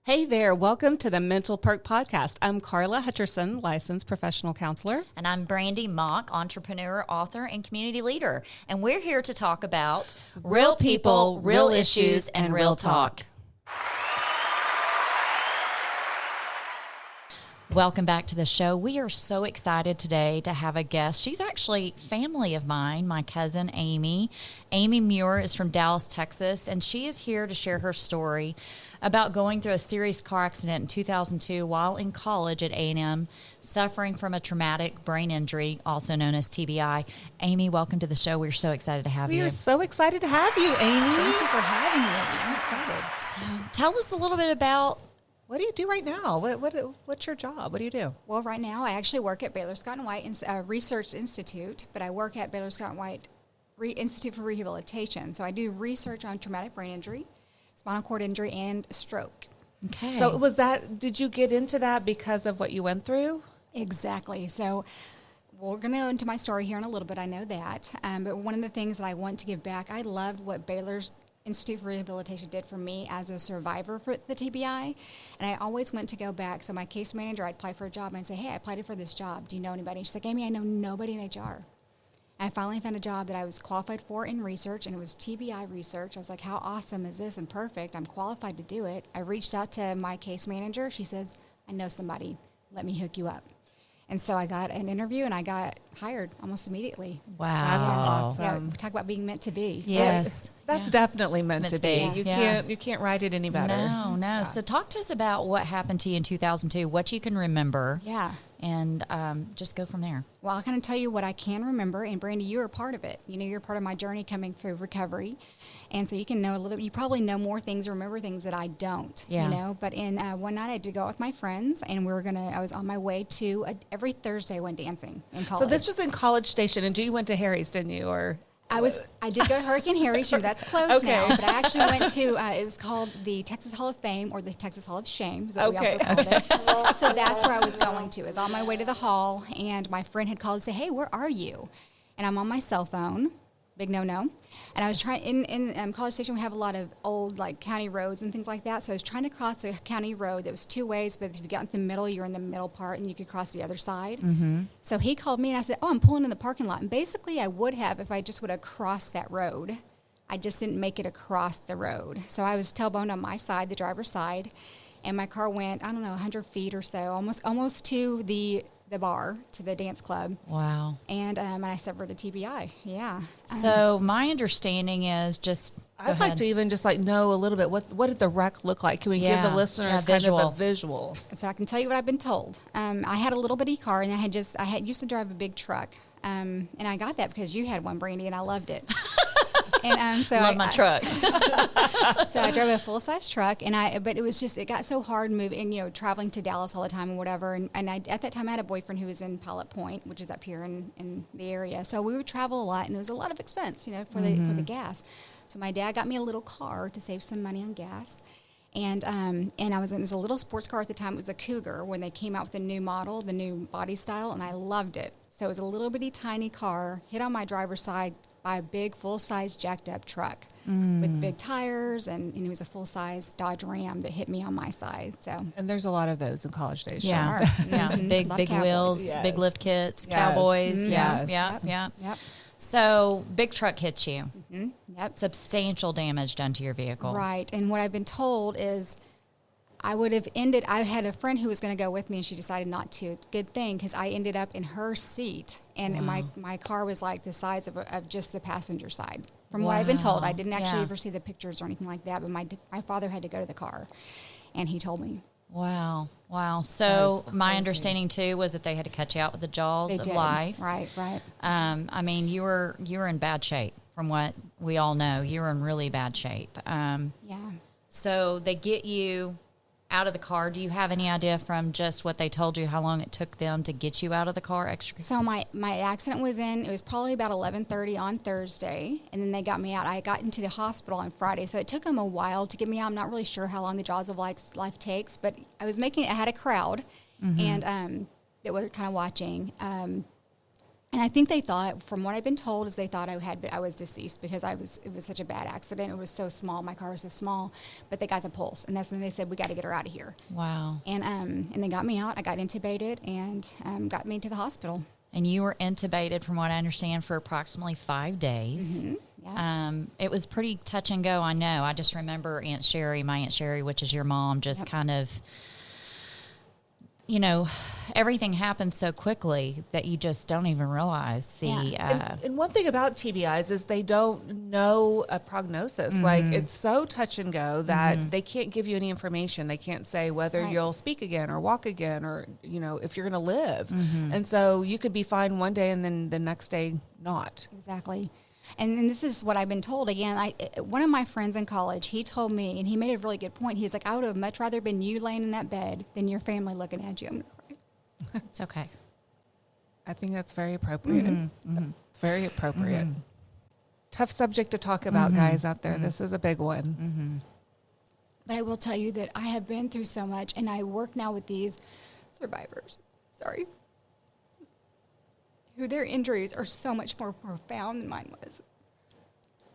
Hey there, welcome to the Mental Perk podcast. I'm Carla Hutcherson, licensed professional counselor. And I'm Brandy Mock, entrepreneur, author, and community leader. And we're here to talk about real people, real issues, and real talk. Welcome back to the show. We are so excited today to have a guest. She's actually family of mine, my cousin Aimee. Aimee Muir is from Dallas, Texas, and she is here to share her story about going through a serious car accident in 2002 while in college at A&M, suffering from a traumatic brain injury, also known as TBI. Aimee, welcome to the show. We're so excited to have you. We are so excited to have you, Aimee. Thank you for having me. I'm excited. So tell us a little bit about... What do you do right now? What's your job? What do you do? Well, right now I actually work at Baylor Scott & White Research Institute, but I work at Baylor Scott & White Institute for Rehabilitation. So I do research on traumatic brain injury, spinal cord injury, and stroke. Okay. So did you get into that because of what you went through? Exactly. So we're going to go into my story here in a little bit. I know that. But one of the things that I want to give back, I loved what Baylor's Institute for Rehabilitation did for me as a survivor for the TBI, and I always went to go back. So my case manager, I'd apply for a job, and I'd say, hey, I applied for this job. Do you know anybody? And she's like, Aimee, I know nobody in HR. And I finally found a job that I was qualified for in research, and it was TBI research. I was like, how awesome is this and perfect. I'm qualified to do it. I reached out to my case manager. She says, I know somebody. Let me hook you up. And so I got an interview, and I got hired almost immediately. Wow. That's awesome. Yeah, talk about being meant to be. Yes. That's definitely meant to be. Yeah. You can't write it any better. No. Yeah. So talk to us about what happened to you in 2002, what you can remember. Yeah. And just go from there. Well, I'll kind of tell you what I can remember, and Brandy, you're a part of it. You know, you're part of my journey coming through recovery, and so you can know a little. You probably know more things, or remember things that I don't. Yeah. You know, but in one night I did go out with my friends, and I was on my way to every Thursday I went dancing in college. So this is in College Station, and you went to Harry's, didn't you? Or I did go to Hurricane Harry. Sure, that's close Okay. now. But I actually went to, it was called the Texas Hall of Fame, or the Texas Hall of Shame is what we also called it. So that's where I was going to. I was on my way to the hall, and my friend had called and said, hey, where are you? And I'm on my cell phone. Big no-no. And I was trying, in College Station, we have a lot of old, like, county roads and things like that. So I was trying to cross a county road that was two ways, but if you got into the middle, you're in the middle part, and you could cross the other side. Mm-hmm. So he called me, and I said, I'm pulling in the parking lot. And basically, I would have if I just would have crossed that road. I just didn't make it across the road. So I was tailboned on my side, the driver's side, and my car went, 100 feet or so, almost to the bar, to the dance club. Wow. And I suffered a TBI. Yeah. So my understanding is just... I'd like to even just know a little bit, what did the wreck look like? Can we give the listeners kind of a visual? So I can tell you what I've been told. I had a little bitty car, and I had used to drive a big truck. And I got that because you had one, Brandy, and I loved it. And so Love my trucks. So I drove a full-size truck, but it got so hard moving, and traveling to Dallas all the time and whatever. And at that time I had a boyfriend who was in Pilot Point, which is up here in the area. So we would travel a lot, and it was a lot of expense, for the gas. So my dad got me a little car to save some money on gas. And it was a little sports car at the time. It was a Cougar when they came out with the new model, the new body style, and I loved it. So it was a little bitty tiny car, hit on my driver's side by a big full-size jacked-up truck with big tires, and it was a full-size Dodge Ram that hit me on my side. So, and there's a lot of those in College Station. Yeah, yeah, big wheels, yes. big lift kits, Yes. cowboys. Yes. Yeah. Yep. So big truck hits you. Mm-hmm. Yep. Substantial damage done to your vehicle. Right. And what I've been told is I had a friend who was going to go with me, and she decided not to. It's a good thing, because I ended up in her seat, and my car was like the size of just the passenger side. From what I've been told, I didn't actually ever see the pictures or anything like that, but my father had to go to the car, and he told me. Wow. So my understanding too was that they had to cut you out with the jaws of life. Right. You were in bad shape. From what we all know, you were in really bad shape. Yeah. So they get you out of the car. Do you have any idea from just what they told you how long it took them to get you out of the car? So my accident it was probably about 11:30 on Thursday, and then they got me out. I got into the hospital on Friday, so it took them a while to get me out. I'm not really sure how long the jaws of life takes, but I had a crowd, and that were kind of watching. And I think they thought, from what I've been told, is they thought I was deceased because it was such a bad accident. It was so small. My car was so small, but they got the pulse, and that's when they said, we got to get her out of here. Wow. And they got me out. I got intubated and got me to the hospital. And you were intubated, from what I understand, for approximately 5 days. Mm-hmm. Yeah. It was pretty touch and go, I know. I just remember my Aunt Sherry, which is your mom, just kind of, everything happens so quickly that you just don't even realize and one thing about TBIs is they don't know a prognosis. Like, it's so touch and go that they can't give you any information. They can't say whether you'll speak again or walk again or, if you're going to live. And so you could be fine one day and then the next day not. Exactly. And this is what I've been told. Again, one of my friends in college, he told me, and he made a really good point. He's like, I would have much rather been you laying in that bed than your family looking at you. I'm going to cry. It's okay. I think that's very appropriate. It's very appropriate. Tough subject to talk about, guys out there. This is a big one. But I will tell you that I have been through so much, and I work now with these survivors. Who their injuries are so much more profound than mine was.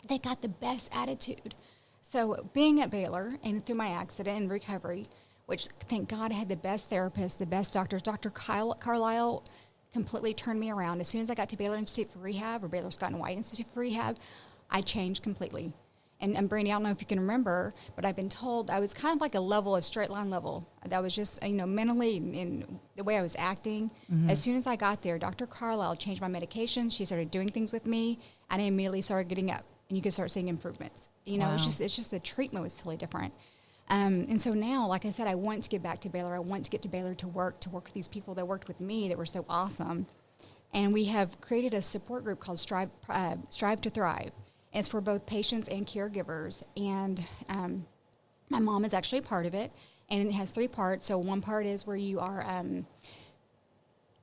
They got the best attitude. So being at Baylor and through my accident and recovery, which thank God I had the best therapists, the best doctors. Dr. Carlisle completely turned me around. As soon as I got to Baylor Institute for Rehab or Baylor Scott and White Institute for Rehab, I changed completely. And Brandy, I don't know if you can remember, but I've been told I was kind of like a straight line level. That was just, mentally in the way I was acting. As soon as I got there, Dr. Carlisle changed my medication. She started doing things with me, and I immediately started getting up. And you could start seeing improvements. Wow. It's just the treatment was totally different. And so now, like I said, I want to get back to Baylor. I want to get to Baylor to work with these people that worked with me that were so awesome. And we have created a support group called Strive to Thrive. And it's for both patients and caregivers. And my mom is actually a part of it. And it has 3 parts. So one part is where you are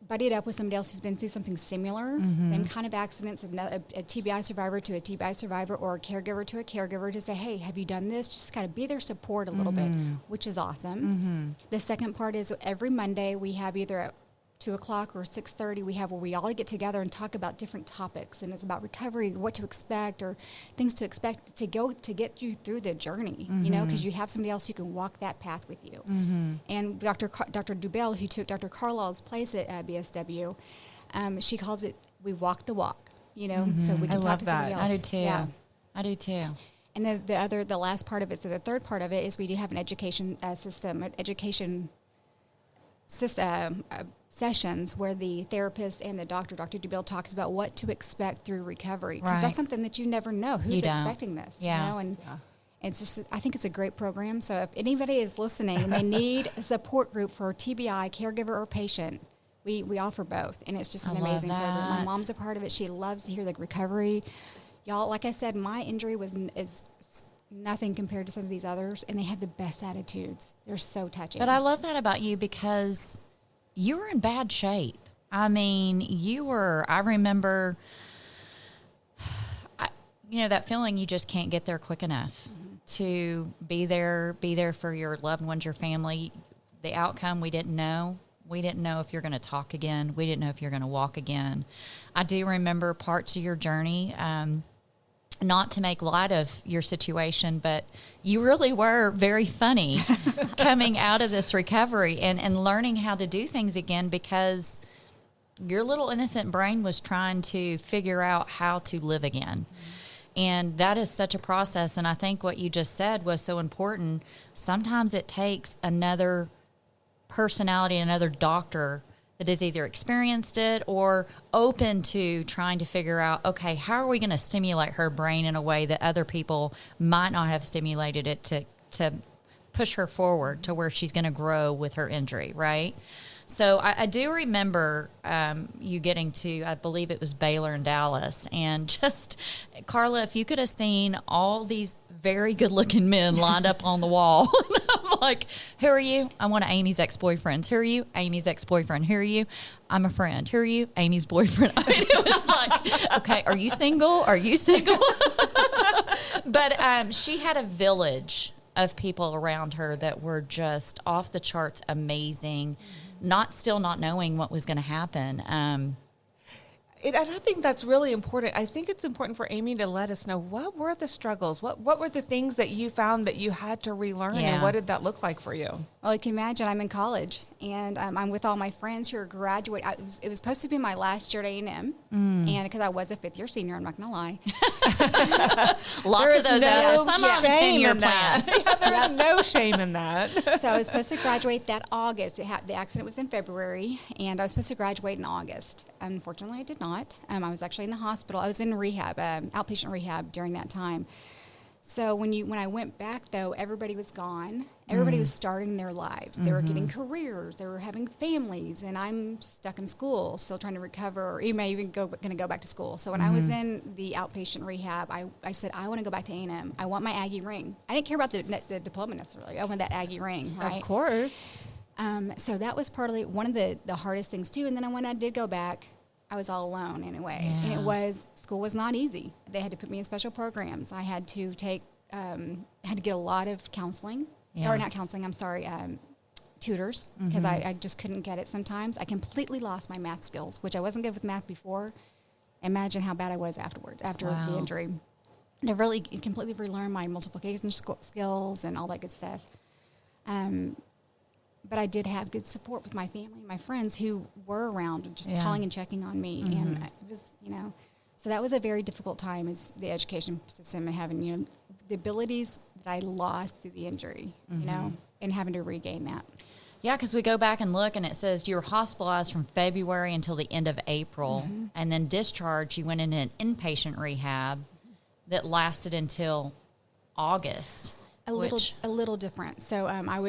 buddied up with somebody else who's been through something similar, same kind of accidents, a TBI survivor to a TBI survivor or a caregiver to a caregiver to say, hey, have you done this? Just kind of be their support a little bit, which is awesome. The second part is every Monday we have either at 2 o'clock or 6:30, we have where we all get together and talk about different topics, and it's about recovery, what to expect, or things to expect to get you through the journey. Because you have somebody else who can walk that path with you. And Dr. Dubell, who took Dr. Carlisle's place at BSW, she calls it "we walk the walk." So we can talk to somebody else. I do too. Yeah. I do too. And the last part of it, so the third part of it is we do have an education sessions where the therapist and the Dr. Dubell talks about what to expect through recovery. Because that's something that you never know. Who's expecting this? And it's just, I think it's a great program. So if anybody is listening and they need a support group for TBI, caregiver or patient, we offer both. And it's just an amazing program. My mom's a part of it. She loves to hear the recovery. Y'all, like I said, my injury is nothing compared to some of these others, and they have the best attitudes. They're so touching. But I love that about you because you were in bad shape. I mean, I remember, that feeling you just can't get there quick enough to be there for your loved ones, your family. The outcome we didn't know. We didn't know if you're going to talk again. We didn't know if you're going to walk again. I do remember parts of your journey, not to make light of your situation, but you really were very funny coming out of this recovery and learning how to do things again because your little innocent brain was trying to figure out how to live again. And that is such a process. And I think what you just said was so important. Sometimes it takes another personality, another doctor that has either experienced it or open to trying to figure out, okay, how are we going to stimulate her brain in a way that other people might not have stimulated it to push her forward to where she's going to grow with her injury, right? So I do remember you getting to, I believe it was Baylor and Dallas, and just, Carla, if you could have seen all these very good-looking men lined up on the wall, and I'm like, who are you? I'm one of Amy's ex-boyfriends. Who are you? Amy's ex-boyfriend. Who are you? I'm a friend. Who are you? Amy's boyfriend. I mean, it was like, okay, are you single? Are you single? But she had a village of people around her that were just off the charts amazing, not knowing what was going to happen. And I think that's really important. I think it's important for Aimee to let us know what were the struggles, what were the things that you found that you had to relearn, and what did that look like for you? Well, you can imagine I'm in college, and I'm with all my friends who are graduating. It was supposed to be my last year at A&M, and because I was a fifth-year senior, I'm not going to lie. Lots of those out there. Some are on the 10-year plan. There is no shame in that. So I was supposed to graduate that August. The accident was in February, and I was supposed to graduate in August. Unfortunately, I did not. I was actually in the hospital. I was in rehab, outpatient rehab during that time. So when I went back, though, everybody was gone. Everybody was starting their lives. They were getting careers. They were having families, and I'm stuck in school, still trying to recover, or even going to go back to school. So when I was in the outpatient rehab, I said, I want to go back to A&M. I want my Aggie ring. I didn't care about the diploma necessarily. I wanted that Aggie ring, right? Of course. So that was partly one of the hardest things, too. And then when I did go back, I was all alone in a way. Yeah. And school was not easy. They had to put me in special programs. I had to get a lot of counseling, or not counseling, I'm sorry, tutors, because I just couldn't get it sometimes. I completely lost my math skills, which I wasn't good with math before. Imagine how bad I was afterwards, after the injury. And I really completely relearned my multiplication skills and all that good stuff. But I did have good support with my family and my friends who were around and just calling and checking on me. And it was, so that was a very difficult time, is the education system and having, the abilities that I lost through the injury, and having to regain that. Yeah, because we go back and look, and it says you were hospitalized from February until the end of April, and then discharged. You went into an inpatient rehab that lasted until August. A little different. So I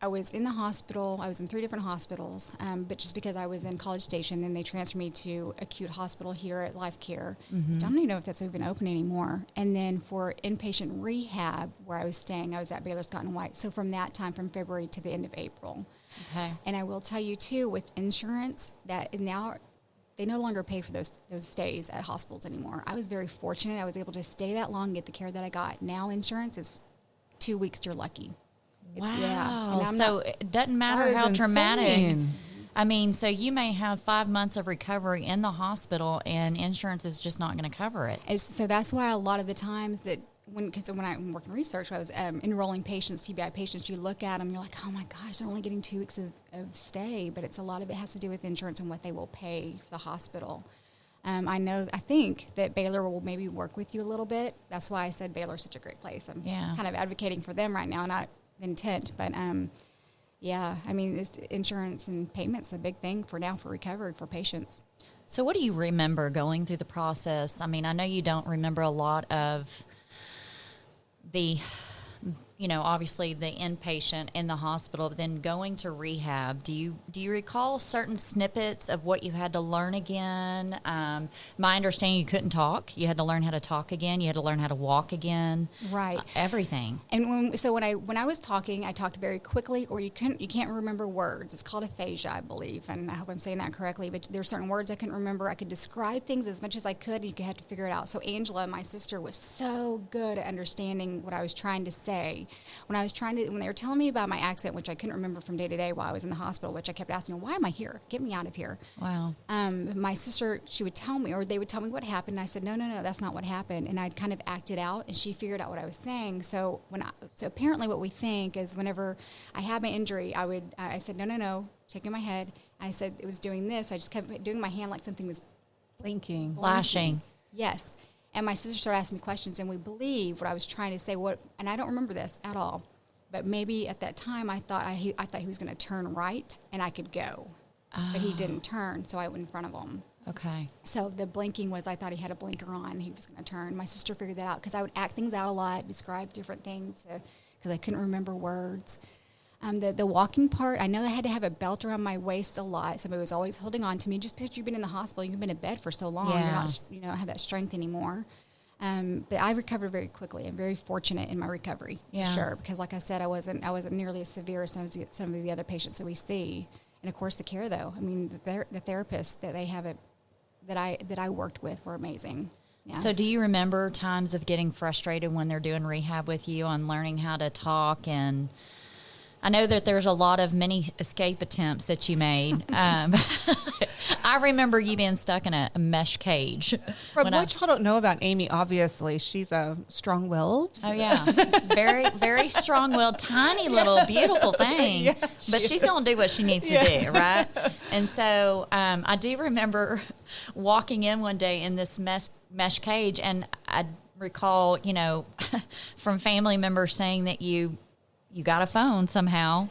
was in the hospital. I was in 3 different hospitals, but just because I was in College Station, then they transferred me to acute hospital here at Life Care. I don't even know if that's even open anymore. And then for inpatient rehab, where I was staying, I was at Baylor Scott and White. So from that time, from February to the end of April. Okay. And I will tell you, too, with insurance, that now they no longer pay for those stays at hospitals anymore. I was very fortunate. I was able to stay that long and get the care that I got. Now insurance is 2 weeks, you're lucky. Wow. So it doesn't matter how traumatic. I mean, so you may have 5 months of recovery in the hospital, and insurance is just not going to cover it. So that's why a lot of the times that when I worked in research, I was enrolling patients, TBI patients, you look at them, you're like, oh my gosh, they're only getting 2 weeks of stay. But a lot of it has to do with insurance and what they will pay for the hospital. I think that Baylor will maybe work with you a little bit. That's why I said Baylor's such a great place. I'm kind of advocating for them right now, not intent, but it's insurance and payments a big thing for recovery for patients. So what do you remember going through the process? I mean, I know you don't remember a lot of the obviously the inpatient in the hospital, but then going to rehab, do you recall certain snippets of what you had to learn again? My understanding, you couldn't talk. You had to learn how to talk again. You had to learn how to walk again. Right. Everything. And when I was talking, I talked very quickly, or you can't remember words. It's called aphasia, I believe, and I hope I'm saying that correctly. But there are certain words I couldn't remember. I could describe things as much as I could, and you had to figure it out. So Angela, my sister, was so good at understanding what I was trying to say. When they were telling me about my accident, which I couldn't remember from day to day while I was in the hospital, which I kept asking, why am I here? Get me out of here. Wow. My sister, she would tell me, or they would tell me what happened. And I said, no, that's not what happened. And I'd kind of acted out, and she figured out what I was saying. So apparently what we think is whenever I had my injury, I said, no, shaking my head. I said it was doing this. I just kept doing my hand like something was blinking. Flashing. Yes. And my sister started asking me questions, and we believed what I was trying to say. And I don't remember this at all, but maybe at that time I thought he was going to turn right and I could go, but he didn't turn, so I went in front of him. Okay. So the blinking was, I thought he had a blinker on. He was going to turn. My sister figured that out because I would act things out a lot, describe different things because I couldn't remember words. The walking part, I know I had to have a belt around my waist a lot. Somebody was always holding on to me. Just because you've been in the hospital, you've been in bed for so long, you don't have that strength anymore. But I recovered very quickly. I'm very fortunate in my recovery, for sure, because like I said, I wasn't nearly as severe as some of the other patients that we see. And of course, the care, though. I mean, the therapists that they have that I worked with were amazing. Yeah. So do you remember times of getting frustrated when they're doing rehab with you on learning how to talk? And I know that there's a lot of many escape attempts that you made. I remember you being stuck in a mesh cage. From what y'all don't know about Aimee, obviously, she's a strong-willed. Oh, yeah. Very, very strong-willed, tiny little beautiful thing. Yeah, but she's going to do what she needs to do, right? And so I do remember walking in one day in this mesh cage, and I recall, from family members saying that you got a phone somehow,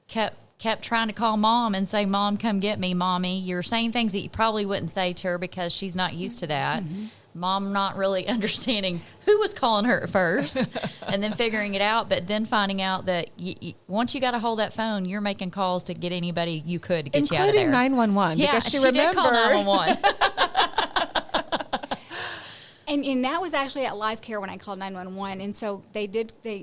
kept trying to call Mom and say, Mom, come get me, Mommy. You're saying things that you probably wouldn't say to her because she's not used to that. Mm-hmm. Mom not really understanding who was calling her at first and then figuring it out, but then finding out that once you got a hold of that phone, you're making calls to get anybody you could to get you out of there. Including 911. Yeah, because she did call 911. And that was actually at Life Care when I called 911. And so they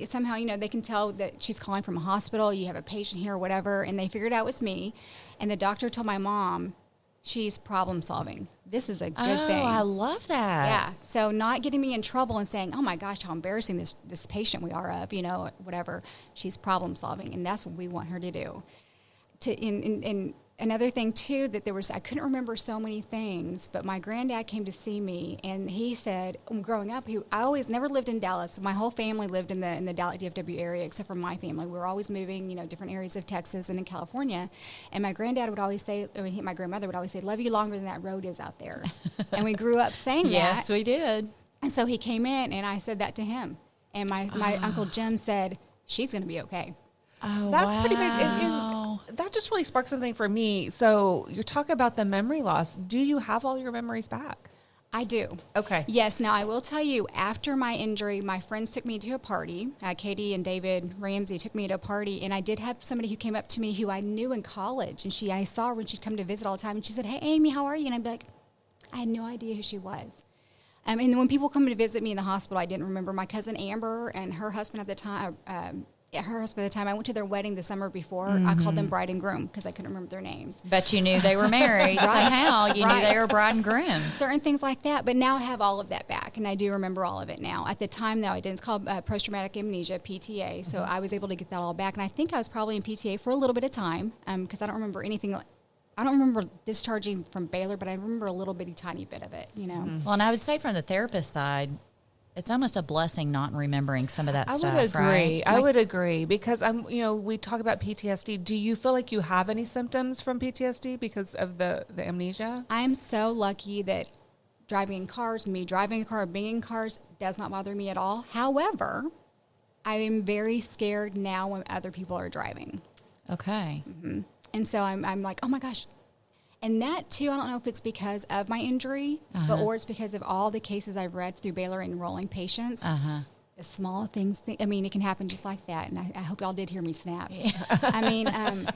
somehow, they can tell that she's calling from a hospital, you have a patient here or whatever, and they figured out it was me. And the doctor told my mom, she's problem solving. This is a good thing. Oh, I love that. Yeah. So not getting me in trouble and saying, oh my gosh, how embarrassing this patient we are of, whatever. She's problem solving. And that's what we want her to do. And another thing too, that I couldn't remember so many things, but my granddad came to see me, and he said, growing up, I always never lived in Dallas. My whole family lived in the Dallas DFW area, except for my family. We were always moving, different areas of Texas and in California. And my granddad would always say, my grandmother would always say, love you longer than that road is out there. And we grew up saying that. Yes, we did. And so he came in, and I said that to him. And my Uncle Jim said, she's going to be okay. Oh, that's wow. pretty amazing. And that just really sparked something for me. So you talk about the memory loss. Do you have all your memories back? I do. Okay. Yes. Now, I will tell you, after my injury, my friends took me to a party. Katie and David Ramsey took me to a party, and I did have somebody who came up to me who I knew in college, and I saw her when she'd come to visit all the time, and she said, hey, Aimee, how are you? And I'd be like, I had no idea who she was. And when people come to visit me in the hospital, I didn't remember my cousin Amber and her husband at the time. I went to their wedding the summer before. I called them bride and groom because I couldn't remember their names. But you knew they were married. Somehow you knew they were bride and groom. Certain things like that. But now I have all of that back, and I do remember all of it now. At the time, though, I didn't. It's called post-traumatic amnesia, PTA. So I was able to get that all back. And I think I was probably in PTA for a little bit of time because I don't remember anything. I don't remember discharging from Baylor, but I remember a little bitty tiny bit of it, Well, and I would say from the therapist side, it's almost a blessing not remembering some of that stuff, I would agree. right? I would agree because we talk about PTSD. Do you feel like you have any symptoms from PTSD because of the amnesia? I'm so lucky that driving a car, being in cars does not bother me at all. However, I am very scared now when other people are driving. Okay. Mm-hmm. And so I'm like, oh my gosh. And that, too, I don't know if it's because of my injury, or it's because of all the cases I've read through Baylor enrolling patients. The small things, it can happen just like that. And I hope y'all did hear me snap. Yeah.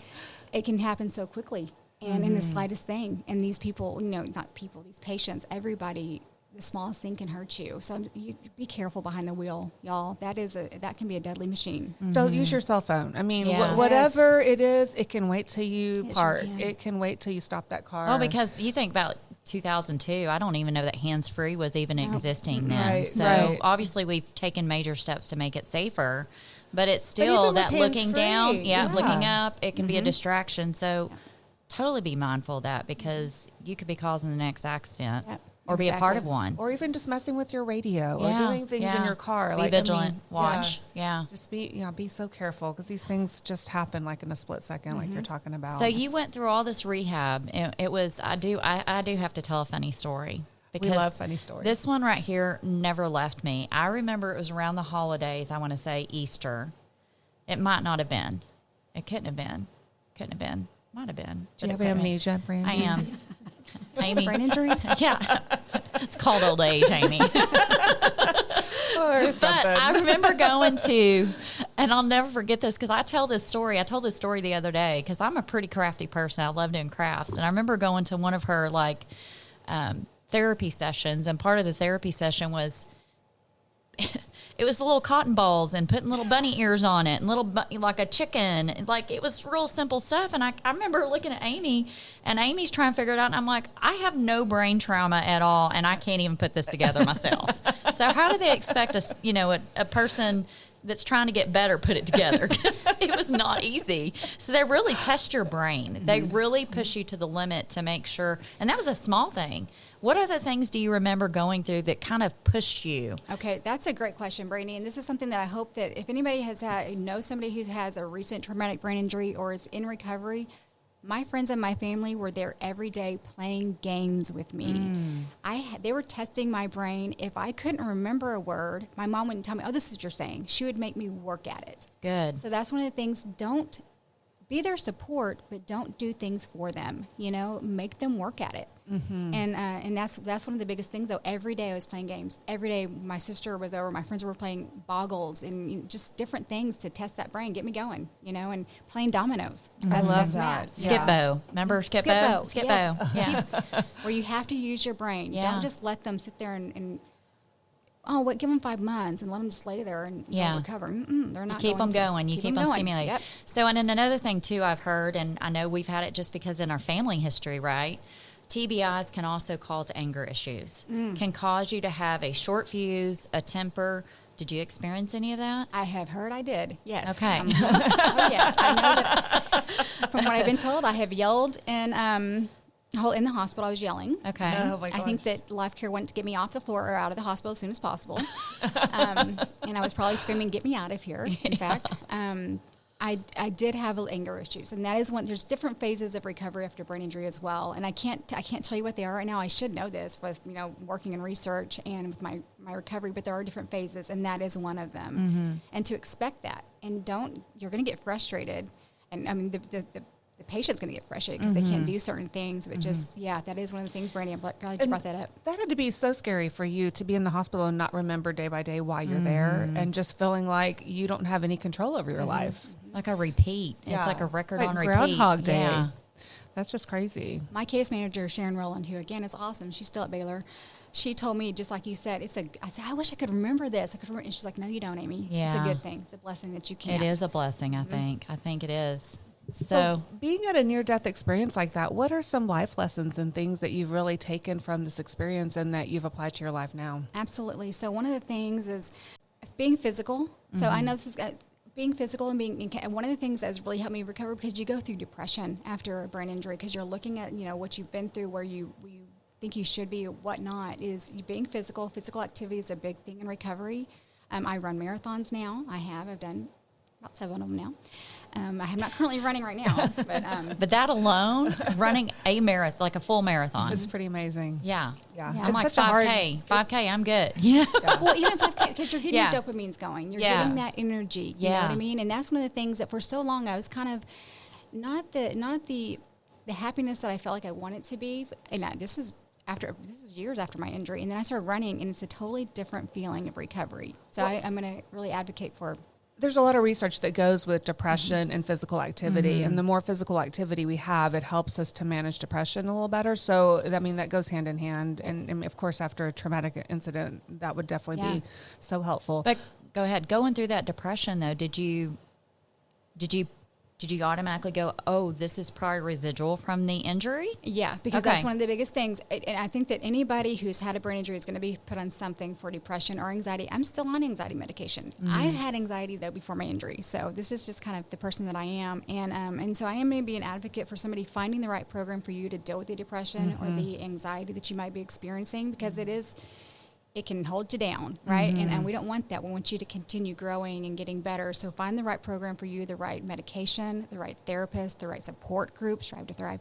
It can happen so quickly and in the slightest thing. And these people, these patients, everybody, the smallest thing can hurt you. So you be careful behind the wheel, y'all. That can be a deadly machine. Don't use your cell phone. Whatever it is, it can wait till you park. It can wait till you stop that car. Well, because you think about 2002, I don't even know that hands-free was even existing then. Right, so obviously we've taken major steps to make it safer, but it's still that looking down, looking up, it can be a distraction. So totally be mindful of that because you could be causing the next accident. Yep. Or be a part of one. Or even just messing with your radio or doing things in your car. Be vigilant. Watch. Yeah. Just be so careful because these things just happen like in a split second like you're talking about. So you went through all this rehab. It was, I do have to tell a funny story. Because we love funny stories. This one right here never left me. I remember it was around the holidays. I want to say Easter. It might not have been. It couldn't have been. Might have been. Do you have amnesia, Brandy? I am. Aimee. Brain injury? Yeah. It's called old age, Aimee. But I remember going to, and I'll never forget this because I told this story the other day because I'm a pretty crafty person. I love doing crafts. And I remember going to one of her therapy sessions, and part of the therapy session was it was the little cotton balls and putting little bunny ears on it and like a chicken. It was real simple stuff. And I remember looking at Aimee, and Amy's trying to figure it out. And I'm like, I have no brain trauma at all, and I can't even put this together myself. So how do they expect a person that's trying to get better put it together, because it was not easy. So they really test your brain. They really push you to the limit to make sure. And that was a small thing. What other things do you remember going through that kind of pushed you? Okay, that's a great question, Brady. And this is something that I hope that if anybody knows somebody who has a recent traumatic brain injury or is in recovery, my friends and my family were there every day playing games with me. They were testing my brain. If I couldn't remember a word, my mom wouldn't tell me, oh, this is what you're saying. She would make me work at it. Good. So that's one of the things. Don't be their support, but don't do things for them. Make them work at it. And that's one of the biggest things, though. Every day I was playing games. Every day my sister was over, my friends were playing boggles and just different things to test that brain, get me going, and playing dominoes. I love that. Math. Skip Bow. Remember Skip Bow? Skip Bow. Yeah. Where you have to use your brain. Yeah. Don't just let them sit there and give them 5 months and let them just lay there and they'll recover. They're not. You keep them going. You keep them stimulated. Yep. So, and then another thing too, I've heard, and I know we've had it just because in our family history, right? TBIs can also cause anger issues. Can cause you to have a short fuse, a temper. Did you experience any of that? I have heard I did. Yes. Okay. Oh yes, I know that. From what I've been told, I have yelled and. In the hospital, I was yelling. Okay. Oh my gosh. I think that Life Care wanted to get me off the floor or out of the hospital as soon as possible. And I was probably screaming, "Get me out of here!" In fact, I did have anger issues, and that is one. There's different phases of recovery after brain injury as well, and I can't tell you what they are right now. I should know this with working in research and with my recovery, but there are different phases, and that is one of them. And to expect that, and you're going to get frustrated, and I mean the patient's going to get frustrated because they can't do certain things, but that is one of the things, Brandy, I'm glad you brought that up. That had to be so scary for you to be in the hospital and not remember day by day why you're there, and just feeling like you don't have any control over your life. Like a repeat. Yeah. It's like a record It's like on repeat. Groundhog Day. Yeah. That's just crazy. My case manager, Sharon Rowland, who again is awesome, she's still at Baylor. She told me, just like you said, I said, I wish I could remember this. And she's like, no, you don't, Aimee. Yeah. It's a good thing. It's a blessing that you can. It is a blessing, I think. I think it is. So being at a near-death experience like that, what are some life lessons and things that you've really taken from this experience and that you've applied to your life now? Absolutely. So one of the things is being physical. So I know this is being physical and one of the things that has really helped me recover, because you go through depression after a brain injury because you're looking at what you've been through, where you think you should be or whatnot. Is being physical. Physical activity is a big thing in recovery. I run marathons now. I've done about 7 of them now. I am not currently running right now, but that alone, running a marathon, like a full marathon, it's pretty amazing. Yeah. I'm like such a 5K. 5K, I'm good. Well, even 5K, because you're getting your dopamines going. You're getting that energy. You know what I mean? And that's one of the things that for so long I was kind of not the happiness that I felt like I wanted to be. And this is years after my injury. And then I started running, and it's a totally different feeling of recovery. So I'm going to really advocate for. There's a lot of research that goes with depression and physical activity. And the more physical activity we have, it helps us to manage depression a little better. So, I mean, that goes hand in hand. And of course, after a traumatic incident, that would definitely be so helpful. But go ahead. Going through that depression, though, did you automatically go, oh, this is probably residual from the injury? Yeah, because that's one of the biggest things. And I think that anybody who's had a brain injury is going to be put on something for depression or anxiety. I'm still on anxiety medication. I had anxiety, though, before my injury. So this is just kind of the person that I am. And so I am going to be an advocate for somebody finding the right program for you to deal with the depression or the anxiety that you might be experiencing, because it can hold you down, right? And we don't want that. We want you to continue growing and getting better. So find the right program for you, the right medication, the right therapist, the right support group, Strive to Thrive,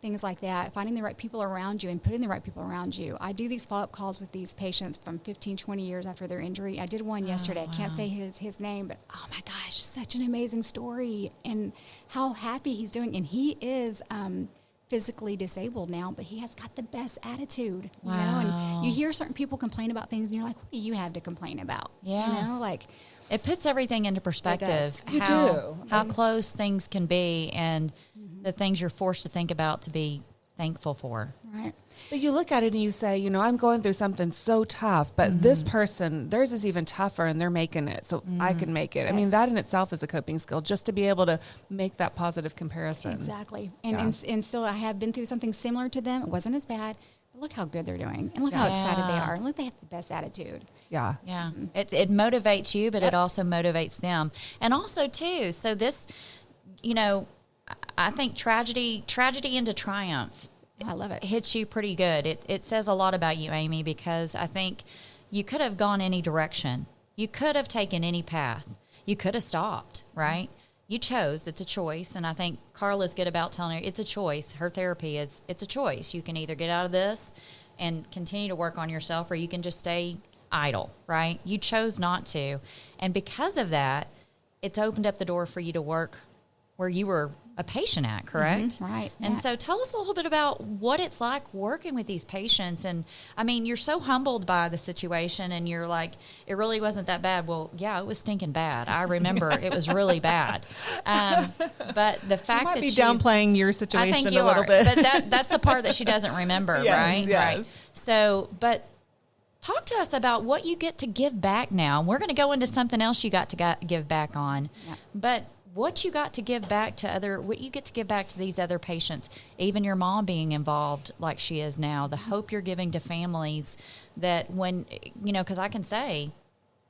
things like that. Finding the right people around you and putting the right people around you. I do these follow-up calls with these patients from 15, 20 years after their injury. I did one yesterday. I can't say his name, but oh my gosh, such an amazing story and how happy he's doing. And he is physically disabled now, but he has got the best attitude, you know, and you hear certain people complain about things and you're like, what do you have to complain about? Yeah. You know, like it puts everything into perspective. How close things can be and the things you're forced to think about to be thankful for. Right. But you look at it and you say, I'm going through something so tough, but this person, theirs is even tougher and they're making it, so I can make it. Yes. I mean, that in itself is a coping skill, just to be able to make that positive comparison. Exactly. And still I have been through something similar to them. It wasn't as bad, look how good they're doing, and look how excited they are, and look, they have the best attitude. Yeah. Yeah. It motivates you, but it also motivates them. And also, too, so this, I think tragedy into triumph. I love it. Hits you pretty good. It says a lot about you, Aimee, because I think you could have gone any direction. You could have taken any path. You could have stopped, right? You chose. It's a choice. And I think Carla's good about telling her it's a choice. Her therapy is, it's a choice. You can either get out of this and continue to work on yourself, or you can just stay idle, right? You chose not to. And because of that, it's opened up the door for you to work where you were a patient at, correct? Mm-hmm. Right. And so tell us a little bit about what it's like working with these patients. And I mean, you're so humbled by the situation, and you're like, it really wasn't that bad. Well, yeah, it was stinking bad. I remember it was really bad. But the fact you might that be downplaying your situation I think you a little are, bit. But that's the part that she doesn't remember, Yes, right? yes. Right. So, but talk to us about what you get to give back now. We're going to go into something else you got to give back on. Yeah. But what you got to give back to what you get to give back to these other patients, even your mom being involved like she is now, the hope you're giving to families that when, because I can say,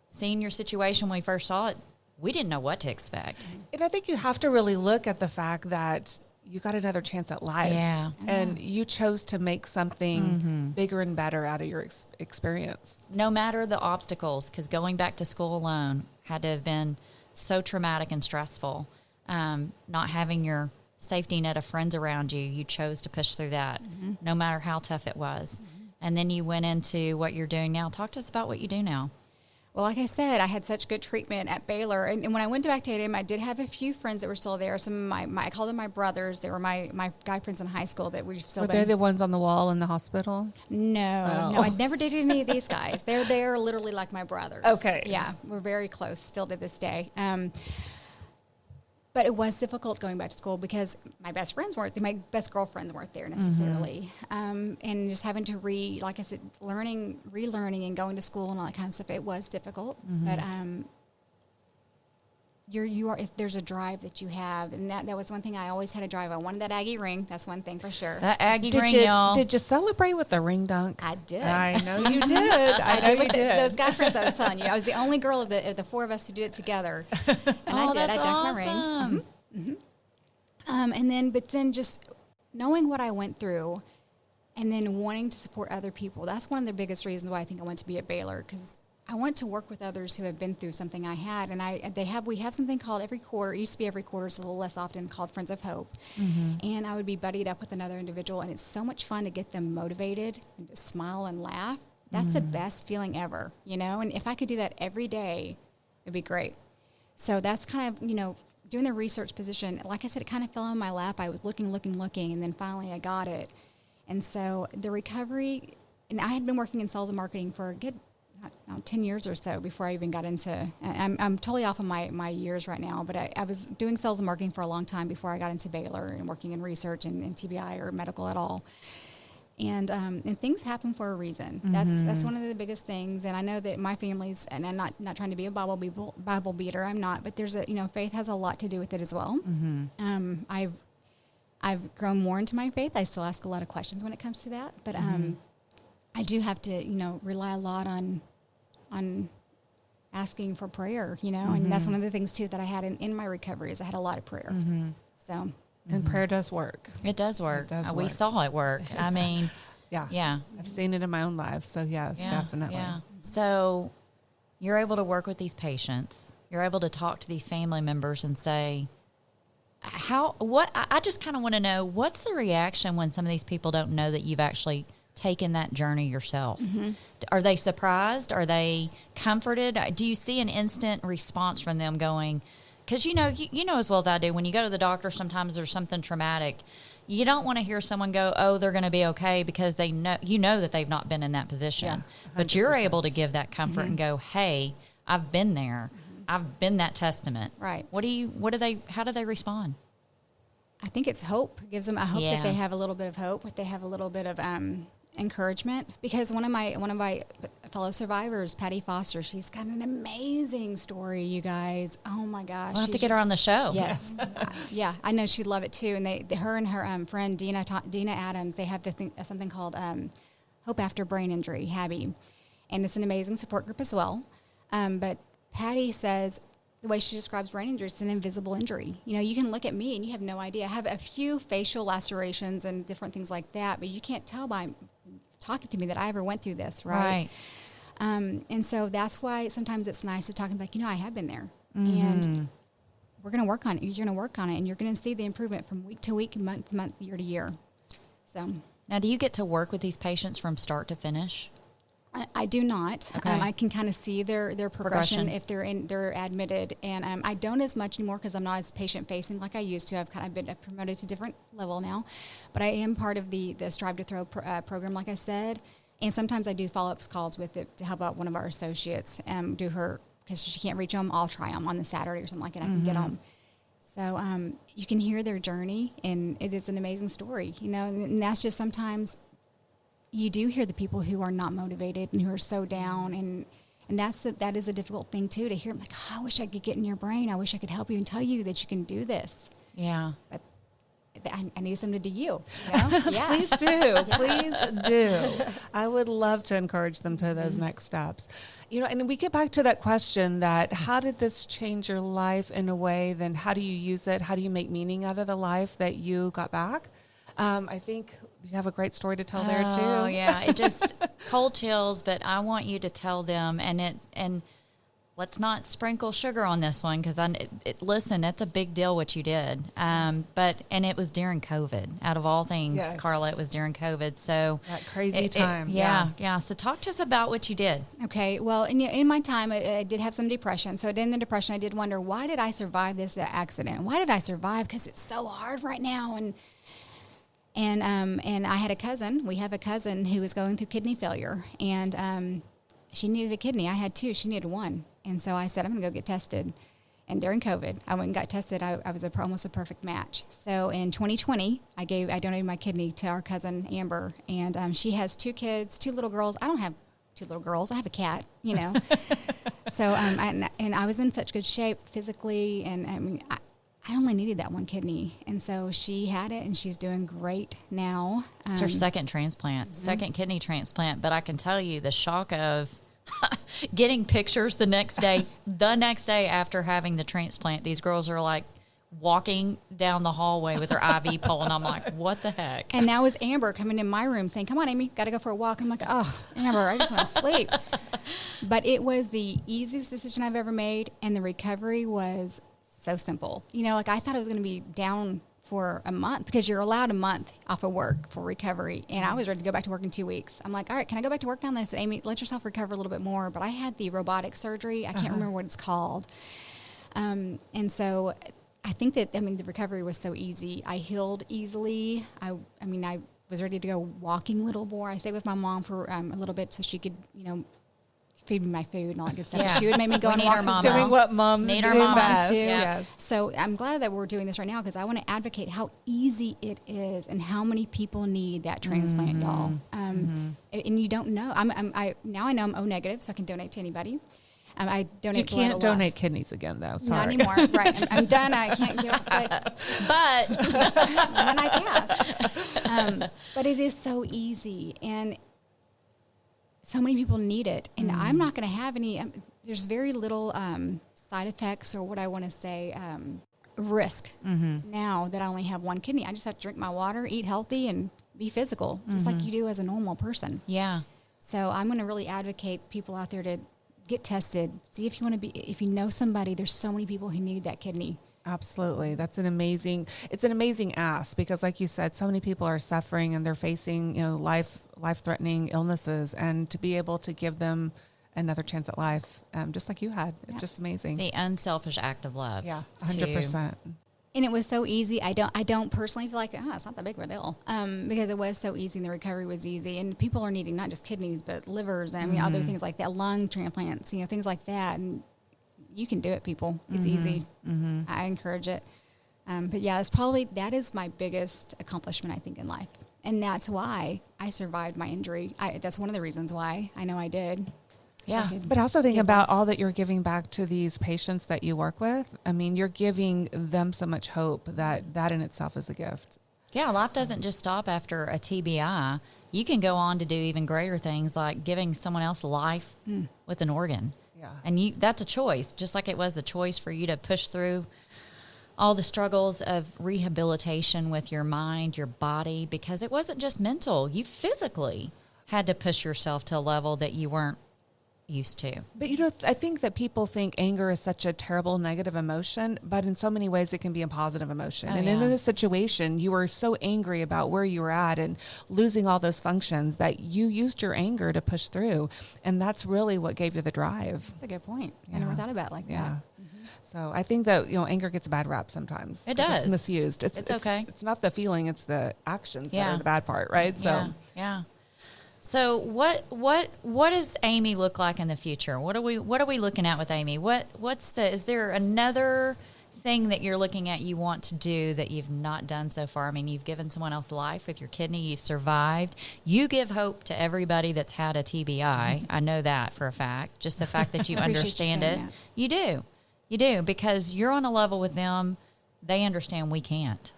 seeing your situation when we first saw it, we didn't know what to expect. And I think you have to really look at the fact that you got another chance at life. Yeah. And you chose to make something bigger and better out of your experience. No matter the obstacles, because going back to school alone had to have been so traumatic and stressful. Not having your safety net of friends around you, you chose to push through that, no matter how tough it was. And then you went into what you're doing now. Talk to us about what you do now. Well, like I said, I had such good treatment at Baylor. And when I went back to A&M, I did have a few friends that were still there. Some of I called them my brothers. They were my guy friends in high school that we've still Were been. they the ones on the wall in the hospital? No, Oh. I'd never dated any of these guys. They're literally like my brothers. Okay. Yeah, we're very close still to this day. But it was difficult going back to school because my best girlfriends weren't there necessarily. And just having to like I said, relearning and going to school and all that kind of stuff, it was difficult. But there's a drive that you have, and that was one thing I always had a drive. I wanted that Aggie ring. That's one thing for sure. That Aggie ring, y'all. Did you celebrate with the ring dunk? I did. I know you did. I know you did. Those guy friends I was telling you. I was the only girl of the four of us who did it together. And I did. That's I dunked awesome. my ring. But then just knowing what I went through, and then wanting to support other people. That's one of the biggest reasons why I think I went to be at Baylor, because I want to work with others who have been through something I had, and we have something called every quarter. It used to be every quarter, it's a little less often, called Friends of Hope. And I would be buddied up with another individual, and it's so much fun to get them motivated and to smile and laugh. That's the best feeling ever, And if I could do that every day, it'd be great. So that's kind of doing the research position. Like I said, it kind of fell in my lap. I was looking, and then finally I got it. And so the recovery, and I had been working in sales and marketing for a good 10 years or so before I even got into, I'm totally off of my years right now, but I was doing sales and marketing for a long time before I got into Baylor and working in research and TBI or medical at all. And things happen for a reason. That's one of the biggest things. And I know that my family's, and I'm not trying to be a Bible beater, I'm not, but there's faith has a lot to do with it as well. I've grown more into my faith. I still ask a lot of questions when it comes to that, but I do have to, rely a lot on asking for prayer, and that's one of the things too that I had in my recovery is I had a lot of prayer. So. And prayer does work. It does work. We work. saw it work. I mean, yeah. I've seen it in my own life. So yes, definitely. Yeah. So you're able to work with these patients. You're able to talk to these family members and say, I just kind of want to know, what's the reaction when some of these people don't know that you've actually taken that journey yourself? Are they surprised? Are they comforted? Do you see an instant response from them going, because you know as well as I do, when you go to the doctor, sometimes there's something traumatic. You don't want to hear someone go, oh, they're going to be okay, because they know that they've not been in that position. But you're able to give that comfort and go, hey, I've been there. I've been that testament. Right. How do they respond? I think it's hope. It gives them a hope that they have a little bit of hope, that they have a little bit of encouragement. Because one of my fellow survivors, Patty Foster, she's got an amazing story, you guys. Oh my gosh. We'll have to get her on the show. Yes. Yeah, I know she'd love it too. And her and her friend Dina Adams, they have something called Hope After Brain Injury, HABI. And it's an amazing support group as well. But Patty says the way she describes brain injury, it's an invisible injury. You know, you can look at me and you have no idea. I have a few facial lacerations and different things like that, but you can't tell by talking to me that I ever went through this, right? And so that's why sometimes it's nice to talk and be like, I have been there. And we're going to work on it. You're going to work on it, and you're going to see the improvement from week to week, month to month, year to year. So now, do you get to work with these patients from start to finish? I do not. Okay. I can kind of see their progression if they're admitted, and I don't as much anymore because I'm not as patient facing like I used to. I've kind of been promoted to a different level now, but I am part of the Strive to Throw program, like I said, and sometimes I do follow-up calls with it to help out one of our associates, do her because she can't reach them. I'll try them on the Saturday or something like that. I can get them. So you can hear their journey, and it is an amazing story, and that's just sometimes. You do hear the people who are not motivated and who are so down, and that is a difficult thing too, to hear. I'm like, I wish I could get in your brain. I wish I could help you and tell you that you can do this. Yeah. But I need something to do. Yeah. Please do. Please do. I would love to encourage them to those next steps. And we get back to that question that how did this change your life in a way? Then how do you use it? How do you make meaning out of the life that you got back? I think you have a great story to tell there too. Oh yeah, it just cold chills. But I want you to tell them, and let's not sprinkle sugar on this one because listen, that's a big deal what you did. But it was during COVID. Out of all things, yes. Carla, it was during COVID. So that crazy time. Yeah. So talk to us about what you did. Okay. Well, in my time, I did have some depression. So in the depression, I did wonder, why did I survive this accident? Why did I survive? Because it's so hard right now. And I had a cousin. We have a cousin who was going through kidney failure, and she needed a kidney. I had two. She needed one. And so I said, I'm going to go get tested. And during COVID, I went and got tested. I was almost a perfect match. So in 2020, I donated my kidney to our cousin Amber, and she has two kids, two little girls. I don't have two little girls. I have a cat. So and I was in such good shape physically, and I mean. I only needed that one kidney. And so she had it, and she's doing great now. It's her second transplant, second kidney transplant. But I can tell you the shock of getting pictures the next day after having the transplant. These girls are like walking down the hallway with their IV pole, and I'm like, what the heck? And now is Amber coming in my room saying, come on, Aimee, got to go for a walk. I'm like, oh, Amber, I just want to sleep. But it was the easiest decision I've ever made, and the recovery was so simple. Like I thought I was going to be down for a month because you're allowed a month off of work for recovery. And I was ready to go back to work in 2 weeks. I'm like, all right, can I go back to work now? And they said, Aimee, let yourself recover a little bit more. But I had the robotic surgery. I can't remember what it's called. And so I think that, the recovery was so easy. I healed easily. I was ready to go walking a little more. I stayed with my mom for a little bit so she could, feed me my food and all that good stuff. Yeah. She would make me go on walks. Doing what moms do best. Do. Yes. So I'm glad that we're doing this right now because I want to advocate how easy it is and how many people need that transplant, y'all. And you don't know. Now I know I'm O negative, so I can donate to anybody. I donate. You can't donate kidneys again, though. Sorry. Not anymore. Right. I'm done. I can't get it. But then I pass. But it is so easy, and so many people need it, and I'm not going to have any. There's very little side effects, or what I want to say, risk now that I only have one kidney. I just have to drink my water, eat healthy, and be physical, just like you do as a normal person. Yeah. So I'm going to really advocate people out there to get tested. See if you want to be. If you know somebody, there's so many people who need that kidney. Absolutely. It's an amazing ask because like you said, so many people are suffering and they're facing, life-threatening illnesses, and to be able to give them another chance at life, just like you had, it's just amazing. The unselfish act of love. Yeah, 100%. And it was so easy. I don't personally feel like, it's not that big of a deal, because it was so easy and the recovery was easy. And people are needing not just kidneys, but livers and other things like that, lung transplants, things like that. And you can do it, people. It's easy. I encourage it. But yeah, that is my biggest accomplishment, I think, in life. And that's why I survived my injury. That's one of the reasons why I know I did. Yeah. But also think about all that you're giving back to these patients that you work with. You're giving them so much hope that in itself is a gift. Yeah, life doesn't just stop after a TBI. You can go on to do even greater things like giving someone else life with an organ. Yeah. And that's a choice, just like it was the choice for you to push through all the struggles of rehabilitation with your mind, your body, because it wasn't just mental. You physically had to push yourself to a level that you weren't used to. But I think that people think anger is such a terrible negative emotion, but in so many ways it can be a positive emotion. Oh, and in this situation, you were so angry about where you were at and losing all those functions that you used your anger to push through. And that's really what gave you the drive. That's a good point. Yeah. I never thought about it like that. Mm-hmm. So I think that, anger gets a bad rap sometimes. It does. It's misused. It's okay. It's not the feeling, it's the actions that are the bad part, right? So yeah. So what does Aimee look like in the future? What are we looking at with Aimee? Is there another thing that you're looking at you want to do that you've not done so far? I mean, you've given someone else life with your kidney, you've survived. You give hope to everybody that's had a TBI. I know that for a fact. Just the fact that you understand it. You do. You do, because you're on a level with them, they understand we can't.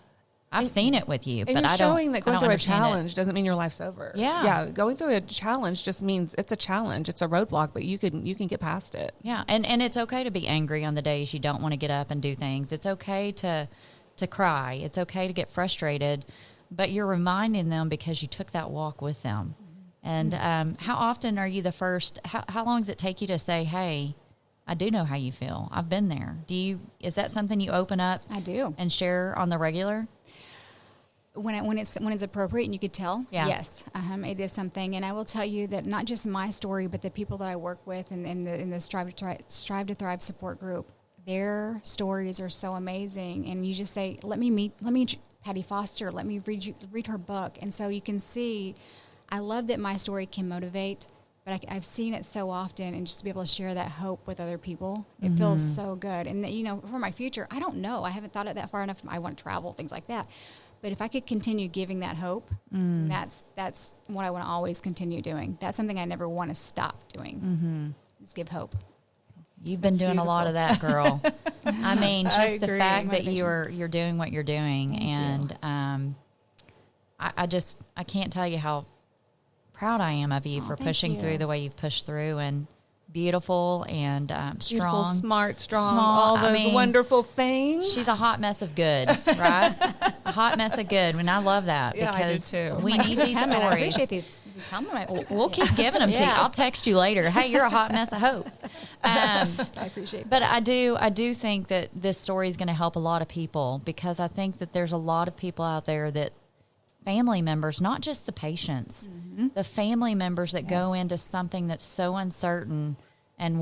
I've seen it with you, but I don't. And you're showing that going through a challenge it. doesn't mean your life's over. Yeah. Going through a challenge just means it's a challenge. It's a roadblock, but you can get past it. Yeah, and it's okay to be angry on the days you don't want to get up and do things. It's okay to cry. It's okay to get frustrated, but you're reminding them because you took that walk with them. And how often are you the first? How long does it take you to say, "Hey, I do know how you feel. I've been there." Is that something you open up? I do. And share on the regular? When it's appropriate and you could tell, yes, it is something. And I will tell you that not just my story, but the people that I work with in the Strive to Thrive support group, their stories are so amazing. And you just say, let me meet Patty Foster, let me read her book. And so you can see, I love that my story can motivate, but I've seen it so often, and just to be able to share that hope with other people, it feels so good. And for my future, I don't know. I haven't thought it that far enough. I want to travel, things like that. But if I could continue giving that hope, that's what I want to always continue doing. That's something I never want to stop doing. Is give hope. You've been doing beautiful. A lot of that, girl. I mean, just the fact that you're doing what you're doing, Thank and I can't tell you how proud I am of you for pushing through the way you've pushed through, and beautiful and strong. Beautiful, smart, strong, all those wonderful things. She's a hot mess of good, right? A hot mess of good. And I love that because we need these stories. I appreciate these compliments. We'll keep giving them to you. I'll text you later. Hey, you're a hot mess of hope. I appreciate that. But I do think that this story is going to help a lot of people, because I think that there's a lot of people out there that family members, not just the patients, the family members that go into something that's so uncertain and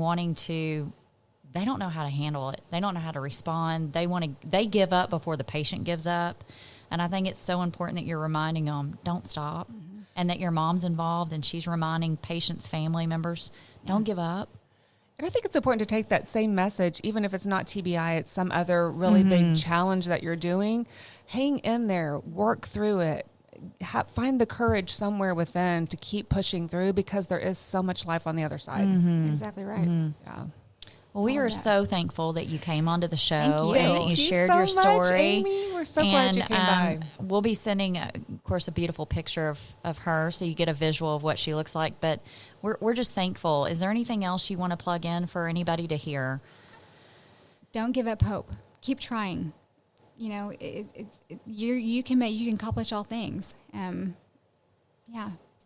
they don't know how to handle it. They don't know how to respond. They give up before the patient gives up. And I think it's so important that you're reminding them, don't stop. And that your mom's involved, and she's reminding patients' family members, don't give up. And I think it's important to take that same message, even if it's not TBI, it's some other really big challenge that you're doing. Hang in there, work through it. Find the courage somewhere within to keep pushing through, because there is so much life on the other side. Exactly right. Yeah. Well, we are so thankful that you came onto the show and that you shared so your story. Much, Aimee. We're so glad you came by. We'll be sending, of course, a beautiful picture of her, so you get a visual of what she looks like. But we're just thankful. Is there anything else you want to plug in for anybody to hear? Don't give up hope. Keep trying. You can accomplish all things.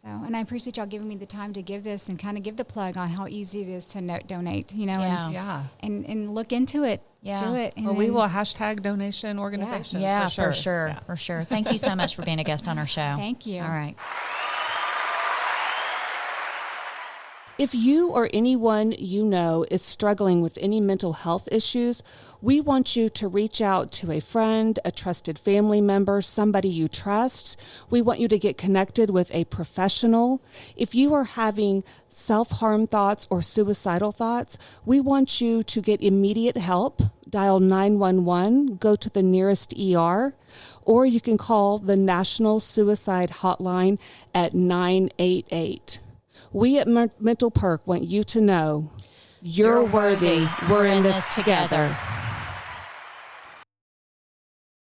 So, and I appreciate y'all giving me the time to give this and kind of give the plug on how easy it is to donate. And look into it. Yeah. Do it. And we will hashtag donation organizations. Yeah, for sure. For sure. Thank you so much for being a guest on our show. Thank you. All right. If you or anyone you know is struggling with any mental health issues, we want you to reach out to a friend, a trusted family member, somebody you trust. We want you to get connected with a professional. If you are having self-harm thoughts or suicidal thoughts, we want you to get immediate help. Dial 911, go to the nearest ER, or you can call the National Suicide Hotline at 988. We at Mental Perk want you to know you're worthy. We're in this together.